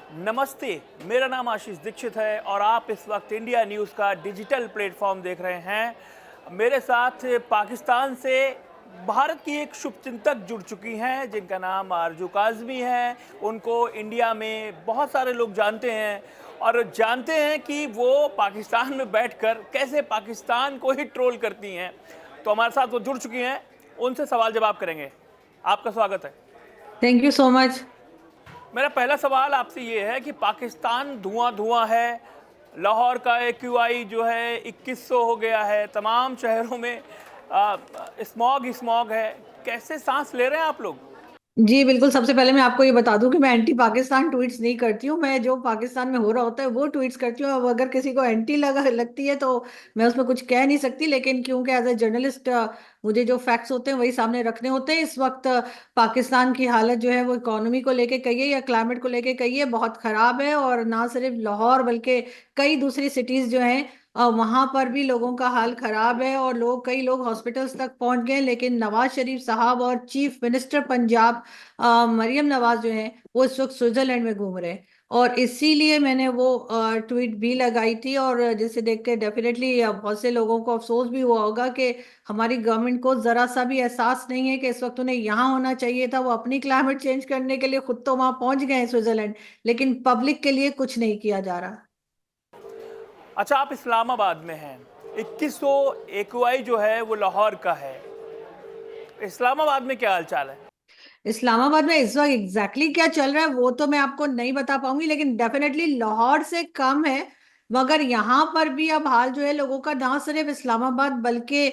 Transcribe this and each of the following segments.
नमस्ते, मेरा नाम आशीष दीक्षित है और आप इस वक्त इंडिया न्यूज़ का डिजिटल प्लेटफॉर्म देख रहे हैं। मेरे साथ पाकिस्तान से भारत की एक शुभचिंतक जुड़ चुकी हैं जिनका नाम आरजू काज़मी है। उनको इंडिया में बहुत सारे लोग जानते हैं और जानते हैं कि वो पाकिस्तान में बैठकर कैसे पाकिस्तान को ही ट्रोल करती हैं। तो हमारे साथ वो जुड़ चुकी हैं, उनसे सवाल जवाब करेंगे। आपका स्वागत है। Thank you so much. मेरा पहला सवाल आपसे ये है कि पाकिस्तान धुआं धुआं है, लाहौर का एक्यूआई जो है 2100 हो गया है, तमाम शहरों में स्मॉग ही स्मॉग है। कैसे सांस ले रहे हैं आप लोग? जी बिल्कुल, सबसे पहले मैं आपको ये बता दूं कि मैं एंटी पाकिस्तान ट्वीट्स नहीं करती हूँ। मैं जो पाकिस्तान में हो रहा होता है वो ट्वीट्स करती हूँ। अब अगर किसी को एंटी लगती है तो मैं उसमें कुछ कह नहीं सकती, लेकिन क्योंकि एज ए जर्नलिस्ट मुझे जो फैक्ट्स होते हैं वही सामने रखने होते हैं। इस वक्त पाकिस्तान की हालत जो है वो इकोनॉमी को लेके कहिए या क्लाइमेट को लेके कहिए बहुत खराब है। और ना सिर्फ लाहौर बल्कि कई दूसरी सिटीज जो हैं वहां पर भी लोगों का हाल खराब है और कई लोग हॉस्पिटल्स तक पहुंच गए। लेकिन नवाज शरीफ साहब और चीफ मिनिस्टर पंजाब मरियम नवाज जो है वो इस वक्त स्विट्जरलैंड में घूम रहे हैं। और इसीलिए मैंने वो ट्वीट भी लगाई थी, और जिसे देख के डेफिनेटली बहुत से लोगों को अफसोस भी हुआ होगा कि हमारी गवर्नमेंट को जरा सा भी एहसास नहीं है कि इस वक्त उन्हें यहाँ होना चाहिए था। वो अपनी क्लाइमेट चेंज करने के लिए खुद तो वहां पहुंच गए हैं स्विट्जरलैंड, लेकिन पब्लिक के लिए कुछ नहीं किया जा रहा। अच्छा, आप इस्लामाबाद में हैं। 2100 एक्यूआई जो है वो लाहौर का है। इस्लामाबाद में क्या हाल चाल है? इस्लामाबाद में इस वक्त एग्जैक्टली क्या चल रहा है वो तो मैं आपको नहीं बता पाऊंगी, लेकिन डेफिनेटली लाहौर से कम है। मगर यहाँ पर भी अब हाल जो है लोगों का ना सिर्फ इस्लामाबाद बल्कि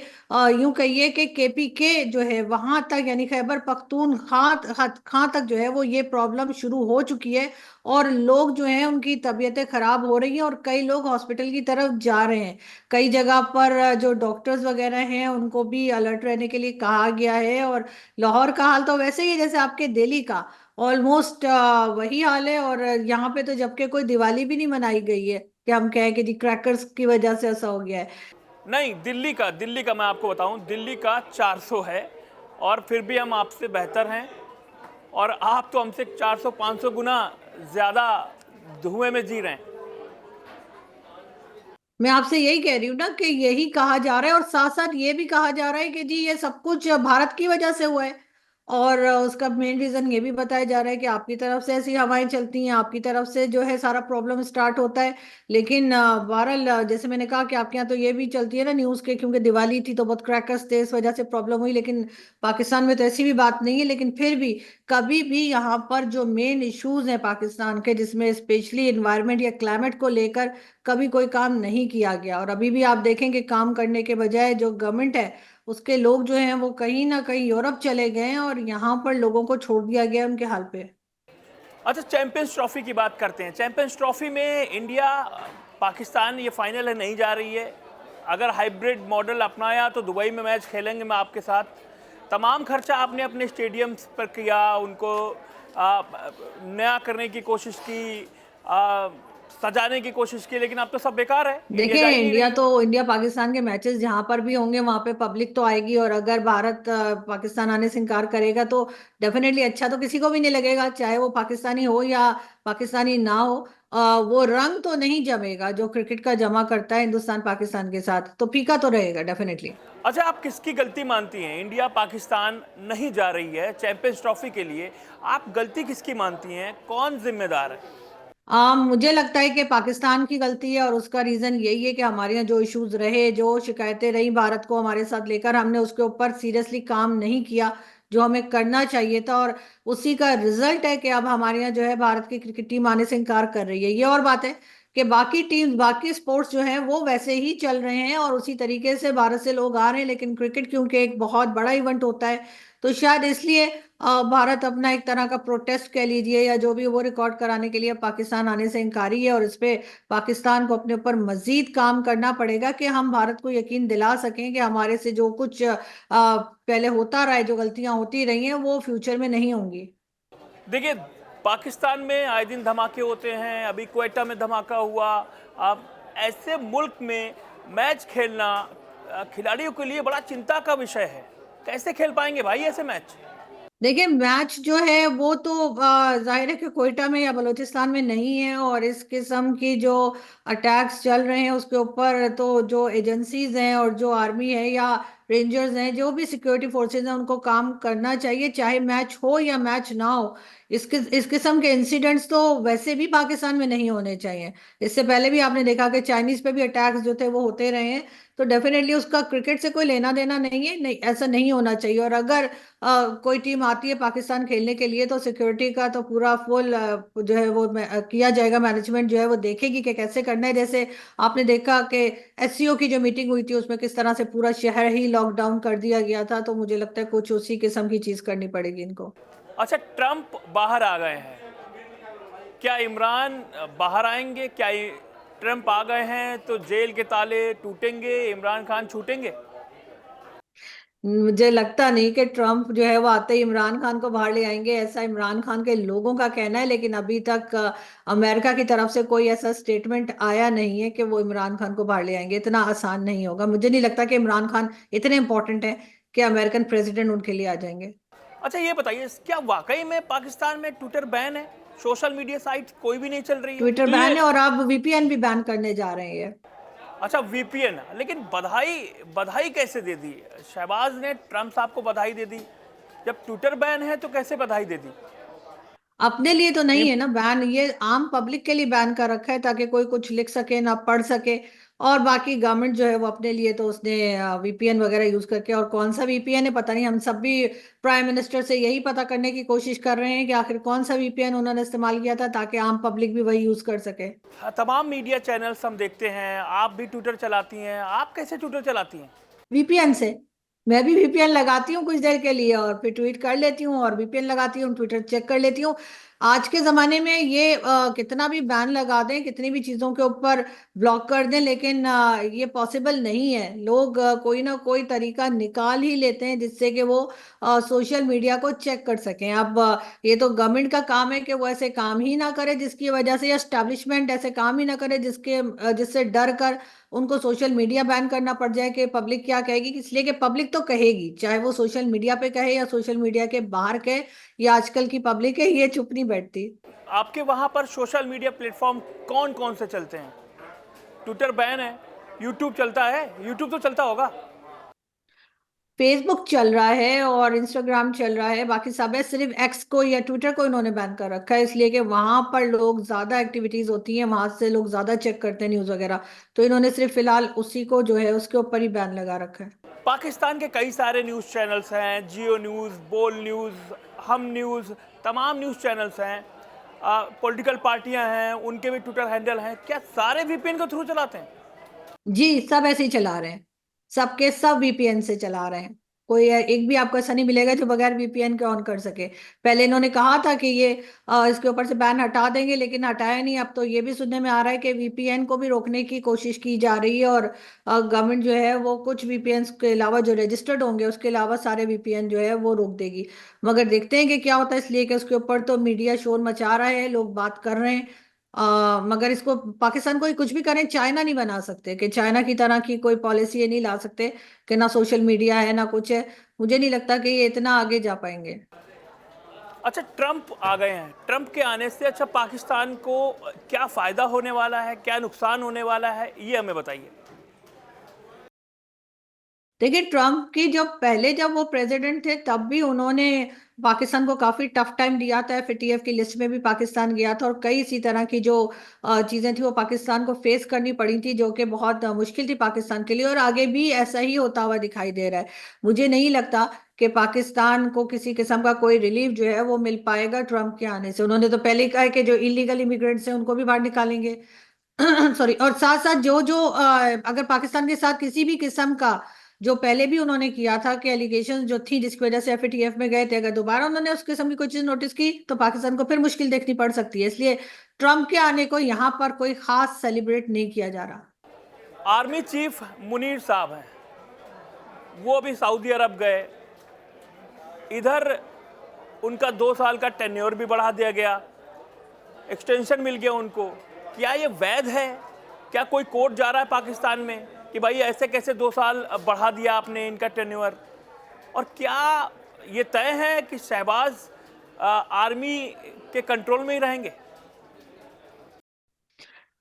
यूं कहिए कि केपीके जो है वहां तक, यानी खैबर पख्तूनख्वा तक जो है वो ये प्रॉब्लम शुरू हो चुकी है। और लोग जो हैं उनकी तबीयतें खराब हो रही हैं और कई लोग हॉस्पिटल की तरफ जा रहे हैं। कई जगह पर जो डॉक्टर्स वगैरह हैं उनको भी अलर्ट रहने के लिए कहा गया है। और लाहौर का हाल तो वैसे ही है जैसे आपके दिल्ली का, ऑलमोस्ट वही हाल है। और यहाँ पे तो जबकि कोई दिवाली भी नहीं मनाई गई है कि हम कहें कि जी क्रैकर्स की वजह से ऐसा हो गया है। नहीं, दिल्ली का मैं आपको बताऊं, दिल्ली का 400 है और फिर भी हम आपसे बेहतर हैं। और आप तो हमसे 400-500 गुना ज़्यादा धुएं में जी रहे हैं। मैं आपसे यही कह रही हूँ ना कि यही कहा जा रहा है, और साथ साथ ये भी कहा जा रहा है कि जी ये सब कुछ भारत की वजह से हुआ है। और उसका मेन रीजन ये भी बताया जा रहा है कि आपकी तरफ से ऐसी हवाएं चलती हैं, आपकी तरफ से जो है सारा प्रॉब्लम स्टार्ट होता है। लेकिन बहरहाल जैसे मैंने कहा कि आपके यहाँ तो ये भी चलती है ना न्यूज़ के, क्योंकि दिवाली थी तो बहुत क्रैकर्स थे इस वजह से प्रॉब्लम हुई। लेकिन पाकिस्तान में तो ऐसी भी बात नहीं है। लेकिन फिर भी कभी भी यहाँ पर जो मेन इश्यूज हैं पाकिस्तान के, जिसमें स्पेशली इन्वायरमेंट या क्लाइमेट को लेकर कभी कोई काम नहीं किया गया। और अभी भी आप देखें कि काम करने के बजाय जो गवर्नमेंट है उसके लोग जो हैं वो कहीं ना कहीं यूरोप चले गए हैं और यहाँ पर लोगों को छोड़ दिया गया उनके हाल पे। अच्छा, चैंपियंस ट्रॉफी की बात करते हैं। चैंपियंस ट्रॉफी में इंडिया पाकिस्तान ये फाइनल है नहीं जा रही है। अगर हाइब्रिड मॉडल अपनाया तो दुबई में मैच खेलेंगे मैं आपके साथ। तमाम खर्चा आपने अपने स्टेडियम्स पर किया, उनको नया करने की कोशिश की, सजाने की कोशिश की, लेकिन अब तो सब बेकार है, इंडिया जा देखें, ही नहीं रही। इंडिया पाकिस्तान के मैचेस जहां पर भी होंगे वहां पे पब्लिक तो आएगी। और अगर भारत पाकिस्तान आने से इनकार करेगा तो डेफिनेटली अच्छा तो किसी को भी नहीं लगेगा, चाहे वो पाकिस्तानी हो या पाकिस्तानी ना हो। वो रंग तो नहीं जमेगा जो क्रिकेट का जमा करता है हिंदुस्तान पाकिस्तान के साथ, तो फीका तो रहेगा डेफिनेटली। अच्छा, आप किसकी गलती मानती हैं? इंडिया पाकिस्तान नहीं जा रही है चैंपियंस ट्रॉफी के लिए, आप गलती किसकी मानती हैं? कौन जिम्मेदार है? मुझे लगता है कि पाकिस्तान की गलती है, और उसका रीजन यही है कि हमारे यहाँ जो इश्यूज रहे, जो शिकायतें रही भारत को हमारे साथ लेकर, हमने उसके ऊपर सीरियसली काम नहीं किया जो हमें करना चाहिए था। और उसी का रिजल्ट है कि अब हमारे यहाँ जो है भारत की क्रिकेट टीम आने से इनकार कर रही है। ये और बात है कि बाकी टीम्स बाकी स्पोर्ट्स जो हैं वो वैसे ही चल रहे हैं और उसी तरीके से भारत से लोग आ रहे हैं। लेकिन क्रिकेट क्योंकि एक बहुत बड़ा इवेंट होता है तो शायद इसलिए भारत अपना एक तरह का प्रोटेस्ट कह लीजिए या जो भी वो रिकॉर्ड कराने के लिए पाकिस्तान आने से इनकारी है। और इस पे पाकिस्तान को अपने ऊपर मजीद काम करना पड़ेगा कि हम भारत को यकीन दिला सकें कि हमारे से जो कुछ पहले होता रहा है, जो गलतियां होती रही हैं वो फ्यूचर में नहीं होंगी। देखिए, पाकिस्तान में आए दिन धमाके होते हैं। अभी क्वेटा में धमाका हुआ। अब ऐसे मुल्क में मैच खेलना खिलाड़ियों के लिए बड़ा चिंता का विषय है। कैसे खेल पाएंगे भाई ऐसे मैच? देखिए मैच जो है वो तो जाहिर है कि कोयटा में या बलूचिस्तान में नहीं है, और इस किस्म की जो अटैक्स चल रहे हैं उसके ऊपर तो जो एजेंसीज हैं और जो आर्मी है या रेंजर्स हैं, जो भी सिक्योरिटी फोर्सेज हैं, उनको काम करना चाहिए, चाहे मैच हो या मैच ना हो। इस किस्म के इंसिडेंट्स तो वैसे भी पाकिस्तान में नहीं होने चाहिए। इससे पहले भी आपने देखा कि चाइनीज पे भी अटैक्स जो थे वो होते रहे हैं। तो डेफिनेटली उसका क्रिकेट से कोई लेना देना नहीं है, नहीं ऐसा नहीं होना चाहिए। और अगर कोई टीम आती है पाकिस्तान खेलने के लिए तो सिक्योरिटी का तो पूरा फुल जो है वो किया जाएगा, मैनेजमेंट जो है वो देखेगी कि कैसे करना है। जैसे आपने देखा कि एससीओ की जो मीटिंग हुई थी उसमें किस तरह से पूरा शहर ही लॉकडाउन कर दिया गया था, तो मुझे लगता है कुछ उसी किस्म की चीज करनी पड़ेगी इनको। अच्छा, ट्रंप बाहर आ गए हैं, क्या इमरान बाहर आएंगे? क्या ट्रंप आ गए हैं तो जेल के ताले टूटेंगे, इमरान खान छूटेंगे? मुझे लगता नहीं कि ट्रम्प जो है वो आते ही इमरान खान को बाहर ले आएंगे, ऐसा इमरान खान के लोगों का कहना है। लेकिन अभी तक अमेरिका की तरफ से कोई ऐसा स्टेटमेंट आया नहीं है कि वो इमरान खान को बाहर ले आएंगे। इतना आसान नहीं होगा, मुझे नहीं लगता कि इमरान खान इतने इंपॉर्टेंट है कि अमेरिकन प्रेसिडेंट उनके लिए आ जाएंगे। अच्छा, ये बताइए, क्या वाकई में पाकिस्तान में ट्विटर बैन है? सोशल मीडिया साइट कोई भी नहीं चल रही है ट्विटर तो बैन ये? है और अब वीपीएन भी बैन करने जा रहे हैं। अच्छा, वीपीएन। लेकिन बधाई बधाई कैसे दे दी? शहबाज ने ट्रंप साहब को बधाई दे दी, जब ट्विटर बैन है तो कैसे बधाई दे दी? अपने लिए तो ये नहीं है ना बैन, ये आम पब्लिक के लिए बैन कर रखा है ताकि कोई कुछ लिख सके ना पढ़ सके। और बाकी गवर्नमेंट जो है वो अपने लिए तो उसने वीपीएन वगैरह यूज करके, और कौन सा वीपीएन है पता नहीं, हम सब भी प्राइम मिनिस्टर से यही पता करने की कोशिश कर रहे हैं कि आखिर कौन सा वीपीएन उन्होंने इस्तेमाल किया था ताकि आम पब्लिक भी वही यूज कर सके। तमाम मीडिया चैनल्स हम देखते हैं, आप भी ट्विटर चलाती हैं, आप कैसे ट्विटर चलाती हैं? वीपीएन से। मैं भी वीपीएन लगाती हूँ कुछ देर के लिए और फिर ट्वीट कर लेती हूँ, और वीपीएन लगाती हूँ, ट्विटर चेक कर लेती हूँ। आज के जमाने में ये कितना भी बैन लगा दें, कितनी भी चीजों के ऊपर ब्लॉक कर दें, लेकिन ये पॉसिबल नहीं है। लोग कोई ना कोई तरीका निकाल ही लेते हैं जिससे कि वो सोशल मीडिया को चेक कर सकें। अब ये तो गवर्नमेंट का काम है कि वो ऐसे काम ही ना करे जिसकी वजह से, या एस्टेब्लिशमेंट ऐसे काम ही ना करे जिससे डर कर उनको सोशल मीडिया बैन करना पड़ जाए कि पब्लिक क्या कहेगी। इसलिए कि पब्लिक तो कहेगी, चाहे वो सोशल मीडिया पे कहे या सोशल मीडिया के बाहर कहे, या आजकल की पब्लिक है ये चुप नहीं बैठती। आपके वहां पर सोशल मीडिया प्लेटफॉर्म कौन कौन से चलते हैं? ट्विटर बैन है, यूट्यूब चलता है, यूट्यूब तो चलता होगा। फेसबुक चल रहा है और इंस्टाग्राम चल रहा है, बाकी सब है। सिर्फ एक्स को या ट्विटर को इन्होंने बैन कर रखा है, इसलिए कि वहां पर लोग ज्यादा एक्टिविटीज होती हैं, वहां से लोग ज्यादा चेक करते हैं न्यूज वगैरह। तो इन्होंने सिर्फ फिलहाल उसी को जो है उसके ऊपर ही बैन लगा रखा है। पाकिस्तान के कई सारे न्यूज़ चैनल्स हैं, जियो न्यूज़, बोल न्यूज़, हम न्यूज़, तमाम न्यूज़ चैनल्स हैं। पॉलिटिकल पार्टियां हैं, उनके भी ट्विटर हैंडल हैं, क्या सारे वीपीएन के थ्रू चलाते हैं? जी सब ऐसे ही चला रहे हैं, सबके सब वीपीएन से चला रहे हैं। कोई एक भी आपको ऐसा नहीं मिलेगा जो बगैर वीपीएन के ऑन कर सके। पहले इन्होंने कहा था कि ये इसके ऊपर से बैन हटा देंगे, लेकिन हटाया नहीं। अब तो ये भी सुनने में आ रहा है कि वीपीएन को भी रोकने की कोशिश की जा रही है, और गवर्नमेंट जो है वो कुछ वीपीएन के अलावा जो रजिस्टर्ड होंगे उसके अलावा सारे वीपीएन जो है वो रोक देगी। मगर देखते हैं कि क्या होता है, इसलिए कि उसके ऊपर तो मीडिया शोर मचा रहा है, लोग बात कर रहे हैं। मगर इसको पाकिस्तान को कुछ भी करें, चाइना नहीं बना सकते कि चाइना की तरह की कोई पॉलिसी ये नहीं ला सकते कि ना सोशल मीडिया है ना कुछ है। मुझे नहीं लगता कि ये इतना आगे जा पाएंगे। अच्छा, ट्रंप आ गए हैं, ट्रंप के आने से अच्छा पाकिस्तान को क्या फ़ायदा होने वाला है, क्या नुकसान होने वाला है, ये हमें बताइए। देखिए ट्रम्प की जब वो प्रेसिडेंट थे तब भी उन्होंने पाकिस्तान को काफी टफ टाइम दिया था। एफएटीएफ की लिस्ट में भी पाकिस्तान गया था, और कई इसी तरह की जो चीजें थी वो पाकिस्तान को फेस करनी पड़ी थी, जो कि बहुत मुश्किल थी पाकिस्तान के लिए, और आगे भी ऐसा ही होता हुआ दिखाई दे रहा है। मुझे नहीं लगता कि पाकिस्तान को किसी किस्म का कोई रिलीफ जो है वो मिल पाएगा ट्रम्प के आने से। उन्होंने तो पहले ही कहा है कि जो इलीगल इमिग्रेंट्स हैं उनको भी बाहर निकालेंगे। सॉरी, और साथ साथ जो अगर पाकिस्तान के साथ किसी भी किस्म का, जो पहले भी उन्होंने किया था कि एलिगेशन जो थी जिसकी वजह से एफएटीएफ में गए थे, अगर दोबारा उन्होंने उस किस्म की कोई चीज नोटिस की तो पाकिस्तान को फिर मुश्किल देखनी पड़ सकती है। इसलिए ट्रम्प के आने को यहाँ पर कोई खास सेलिब्रेट नहीं किया जा रहा। आर्मी चीफ मुनीर साहब हैं, वो अभी सऊदी अरब गए, इधर उनका 2 साल का टेन्योर भी बढ़ा दिया गया, एक्सटेंशन मिल गया उनको। क्या ये वैध है? क्या कोई कोर्ट जा रहा है पाकिस्तान में कि भाई ऐसे कैसे 2 साल बढ़ा दिया आपने इनका टेन्योर? और क्या ये तय है कि शहबाज आर्मी के कंट्रोल में ही रहेंगे?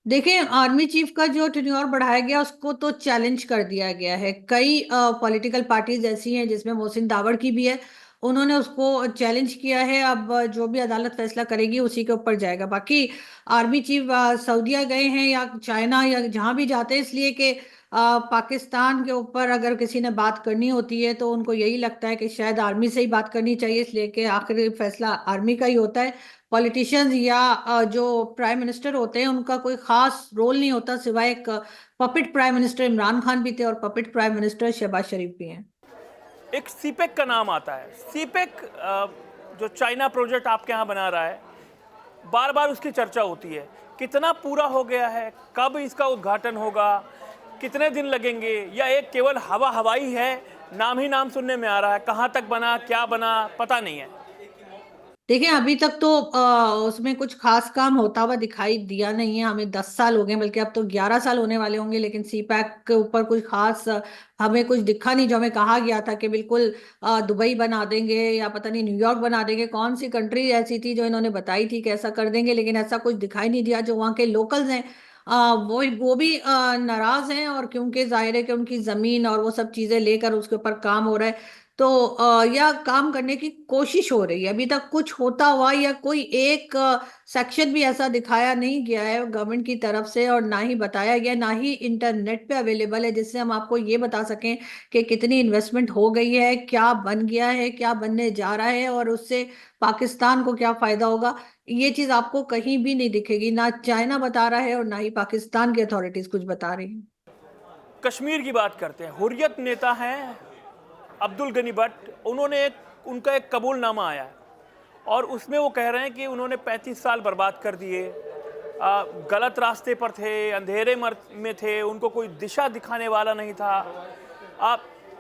देखिए, आर्मी चीफ का जो टेन्योर बढ़ाया गया उसको तो चैलेंज कर दिया गया है। कई पॉलिटिकल पार्टीज ऐसी हैं जिसमें मोहसिन दावड़ की भी है, उन्होंने उसको चैलेंज किया है। अब जो भी अदालत फैसला करेगी उसी के ऊपर जाएगा। बाकी आर्मी चीफ सऊदीया गए हैं या चाइना या जहां भी जाते हैं इसलिए कि पाकिस्तान के ऊपर अगर किसी ने बात करनी होती है तो उनको यही लगता है कि शायद आर्मी से ही बात करनी चाहिए, इसलिए कि आखिरी फैसला आर्मी का ही होता है। पॉलिटिशियंस या जो प्राइम मिनिस्टर होते हैं उनका कोई खास रोल नहीं होता, सिवाय एक puppet prime minister Imran Khan भी थे और पपेट प्राइम मिनिस्टर शहबाज शरीफ भी हैं। एक सीपेक का नाम आता है। सीपेक जो चाइना प्रोजेक्ट आपके यहाँ बना रहा है, बार बार उसकी चर्चा होती है। कितना पूरा हो गया है? कब इसका उद्घाटन होगा? कितने दिन लगेंगे? या एक केवल हवाई है, नाम ही नाम सुनने में आ रहा है? कहाँ तक बना, क्या बना, पता नहीं है। देखिए, अभी तक तो उसमें कुछ खास काम होता हुआ दिखाई दिया नहीं है। हमें 10 साल हो गए, बल्कि अब तो 11 साल होने वाले होंगे, लेकिन सी पैक के ऊपर कुछ खास हमें कुछ दिखा नहीं। जो हमें कहा गया था कि बिल्कुल दुबई बना देंगे या पता नहीं न्यूयॉर्क बना देंगे, कौन सी कंट्री ऐसी थी जो इन्होंने बताई थी कि ऐसा कर देंगे, लेकिन ऐसा कुछ दिखाई नहीं दिया। जो वहाँ के लोकल्स हैं वो भी नाराज हैं, और क्योंकि जाहिर है कि उनकी जमीन और वो सब चीजें लेकर उसके ऊपर काम हो रहा है, तो या काम करने की कोशिश हो रही है। अभी तक कुछ होता हुआ या कोई एक सेक्शन भी ऐसा दिखाया नहीं गया है गवर्नमेंट की तरफ से, और ना ही बताया गया, ना ही इंटरनेट पे अवेलेबल है जिससे हम आपको ये बता सकें कि कितनी इन्वेस्टमेंट हो गई है, क्या बन गया है, क्या बनने जा रहा है, और उससे पाकिस्तान को क्या फायदा होगा। ये चीज आपको कहीं भी नहीं दिखेगी, ना चाइना बता रहा है और ना ही पाकिस्तान की अथॉरिटीज कुछ बता रही हैं। कश्मीर की बात करते हैं। हुर्रियत नेता हैं अब्दुल गनी भट्ट, उनका एक कबूलनामा आया है और उसमें वो कह रहे हैं कि उन्होंने 35 साल बर्बाद कर दिए, गलत रास्ते पर थे, अंधेरे में थे, उनको कोई दिशा दिखाने वाला नहीं था।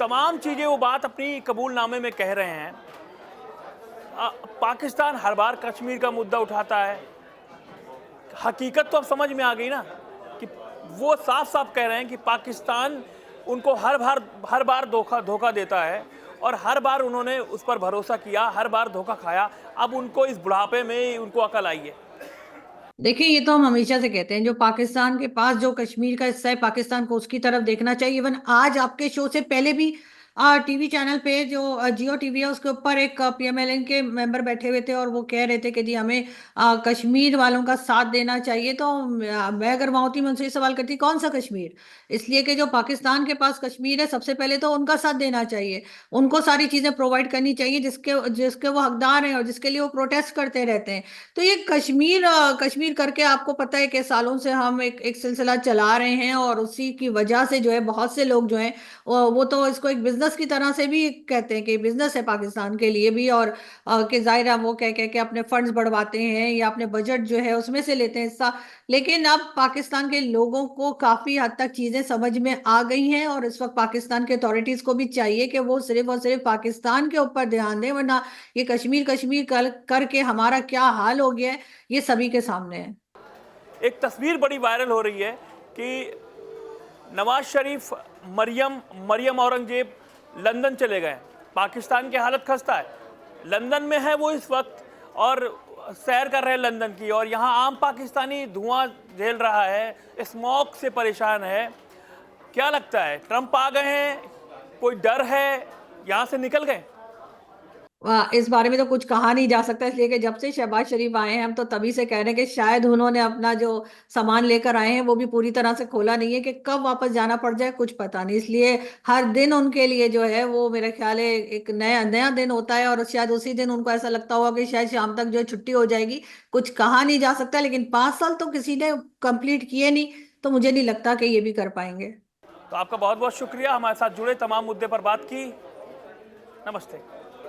तमाम चीज़ें वो बात अपनी कबूलनामे में कह रहे हैं। पाकिस्तान हर बार कश्मीर का मुद्दा उठाता है। हकीकत तो अब समझ में आ गई ना कि वो साफ साफ कह रहे हैं कि पाकिस्तान उनको हर बार धोखा देता है और हर बार उन्होंने उस पर भरोसा किया, हर बार धोखा खाया। अब उनको इस बुढ़ापे में उनको अकल आई है। देखिए, ये तो हम हमेशा से कहते हैं, जो पाकिस्तान के पास जो कश्मीर का हिस्सा है, पाकिस्तान को उसकी तरफ देखना चाहिए। इवन आज आपके शो से पहले भी टीवी चैनल पे जो जियो टीवी है उसके ऊपर एक पीएमएलएन के मेंबर बैठे हुए थे और वो कह रहे थे कि जी हमें कश्मीर वालों का साथ देना चाहिए। तो मैं अगर वहाँ होती मैं उनसे ये सवाल करती, कौन सा कश्मीर? इसलिए कि जो पाकिस्तान के पास कश्मीर है, सबसे पहले तो उनका साथ देना चाहिए, उनको सारी चीजें प्रोवाइड करनी चाहिए जिसके जिसके वो हकदार हैं और जिसके लिए वो प्रोटेस्ट करते रहते हैं। तो ये कश्मीर कश्मीर करके आपको पता है कि सालों से हम एक सिलसिला चला रहे हैं, और उसी की वजह से जो है बहुत से लोग जो हैं वो तो इसको एक बिजनेस की तरह से भी कहते हैं कि बिजनेस है पाकिस्तान के लिए भी। और कि जाहिर है वो कह कह के अपने फंड्स बढ़वाते हैं या अपने बजट जो है उसमें से लेते हैं हिस्सा। लेकिन अब पाकिस्तान के लोगों को काफी हद तक चीजें समझ में आ गई हैं, और इस वक्त पाकिस्तान के अथॉरिटीज को भी चाहिए कि वो सिर्फ और सिर्फ पाकिस्तान के ऊपर ध्यान दें, वरना ये कश्मीर कश्मीर करके हमारा क्या हाल हो गया है ये सभी के सामने है। एक तस्वीर बड़ी वायरल हो रही है कि नवाज शरीफ, मरियम औरंगजेब लंदन चले गए। पाकिस्तान की हालत खस्ता है, लंदन में है वो इस वक्त और सैर कर रहे हैं लंदन की, और यहाँ आम पाकिस्तानी धुआं झेल रहा है, स्मॉग से परेशान है। क्या लगता है, ट्रंप आ गए हैं? कोई डर है, यहाँ से निकल गए? इस बारे में तो कुछ कहा नहीं जा सकता, इसलिए कि जब से शहबाज शरीफ आए हैं हम तो तभी से कह रहे हैं कि शायद उन्होंने अपना जो सामान लेकर आए हैं वो भी पूरी तरह से खोला नहीं है, कि कब वापस जाना पड़ जाए कुछ पता नहीं। इसलिए हर दिन उनके लिए जो है वो मेरे ख्याल है एक नया नया दिन होता है, और शायद उसी दिन उनको ऐसा लगता होगा कि शायद शाम तक जो है छुट्टी हो जाएगी। कुछ कहा नहीं जा सकता, लेकिन 5 साल तो किसी ने कंप्लीट किए नहीं, तो मुझे नहीं लगता कि ये भी कर पाएंगे। तो आपका बहुत बहुत शुक्रिया, हमारे साथ जुड़े, तमाम मुद्दे पर बात की। नमस्ते।